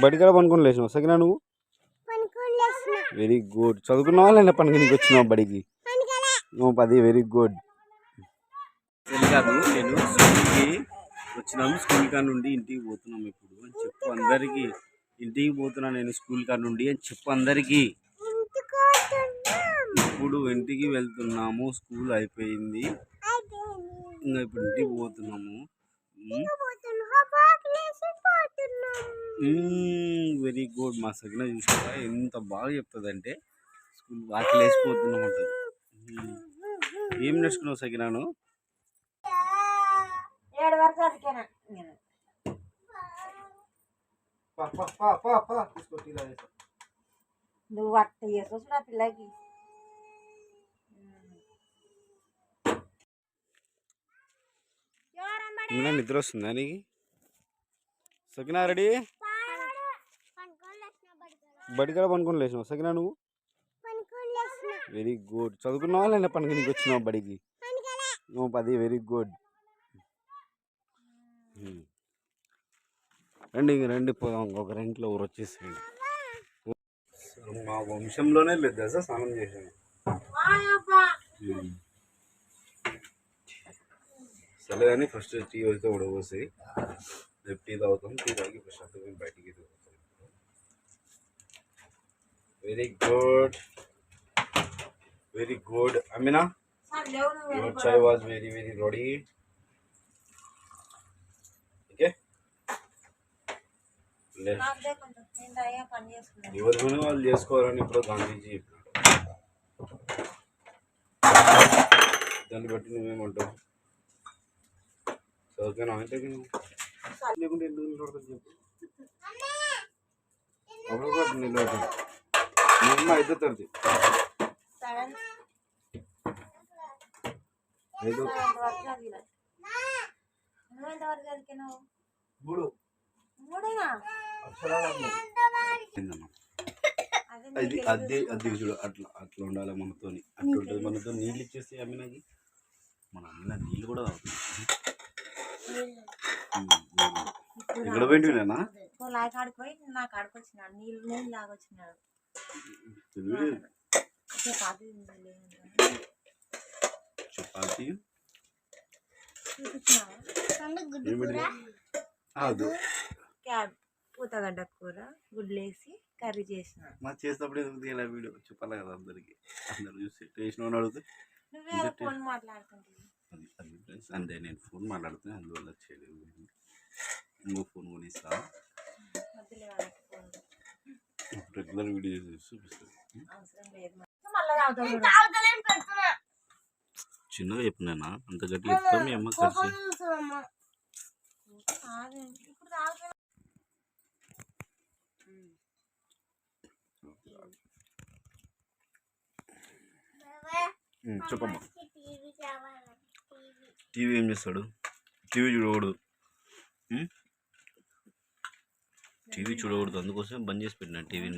బడికాడ పనుకొని లేచినావు సకినా నువ్వు? Very good. చదువుకున్నావా లేదా పనికి వచ్చినావు బడికి? నువ్వు 10. Very good. కాదు నేను స్కూల్కి వచ్చినాము. స్కూల్ కాడ నుండి ఇంటికి పోతున్నాము ఇప్పుడు అని చెప్పు అందరికీ. ఇంటికి పోతున్నా నేను స్కూల్ కాడ నుండి అని చెప్పు అందరికీ. ఇప్పుడు ఇంటికి వెళ్తున్నాము. స్కూల్ అయిపోయింది, ఇంకా ఇప్పుడు ఇంటికి పోతున్నాము. Very good. మా సగిన చూసారా ఎంత బాగా చెప్తుంది అంటే స్కూల్ వాకిలు వేసిపోతున్నాం అంటుంది. ఏం నేర్చుకున్నావు సగినాను? నువ్వు అట్ట చేసొచ్చు నా పిల్లకి. ఇంకా నిద్ర వస్తుందా నీకు? సకినా రెడీ? బడికాడ పనుకొని లేచినావు సకినా నువ్వు? Very good. చదువుకున్నావా లేదా పనికి వచ్చినావు బడికి? నువ్వు 10. Very good. రండి ఇంక రండి పోదాం. ఇంకొక రెంట్లో ఊరు వచ్చేసేయండి. మా వంశంలోనే లేదు దశ స్నానం చేసాను. సరే కానీ ఫస్ట్ టీ అయితే ఉడవసి రేపు టీ తాగుతాం. టీ తాగి ఫస్ట్ అంతా మేము బయటికి తాగుతాం. Very good, very good. Amina your chai was very ready. Okay, ఎవరి పని వాళ్ళు చేసుకోవాలని ఇప్పుడు గాంధీజీ చెప్పినాడు. దాన్ని బట్టి నువ్వేమంటావు? చదువుకున్నా అంటే లేకుంటే ఎందుకు నిలబడతావు చెప్పు. అప్పుడు నిలబడతావు. మీ అమ్మ అయితే తరది అది అద్దె అద్దెకి చూడు. అట్లా అట్లా ఉండాలి మనతోని. అట్లా ఉంటుంది మనతో. నీళ్ళు ఇచ్చేస్తే అమ్మినాకి మన అమ్మిన నీళ్ళు కూడా ఎక్కడ పోయింటినా చపాతి పూతగడ్డ కూర గుడ్లేసి కర్రీ చేసిన. మా చేసినప్పుడు ఇలా వీడియో చెప్పాలి కదా అందరికి. అందరు చూసి టేస్ట్ అడిగితే ఫోన్ మాట్లాడుతుంది. అది ఫ్రెండ్స్ అంటే నేను ఫోన్ మాట్లాడుతున్నాను అందువల్ల చేయలేదు. ఇంకో ఫోన్ కొనిస్తా. రెగ్యులర్ వీడియో చూపిస్తుంది. చిన్నగా చెప్పినా అంత గట్టి చెప్తా. మీ అమ్మ కలిసి చెప్పమ్మా. టీవీ ఏం చేస్తాడు? టీవీ చూడకూడదు. టీవీ చూడకూడదు అందుకోసం బంద్ చేసి పెట్టినా టీవీని.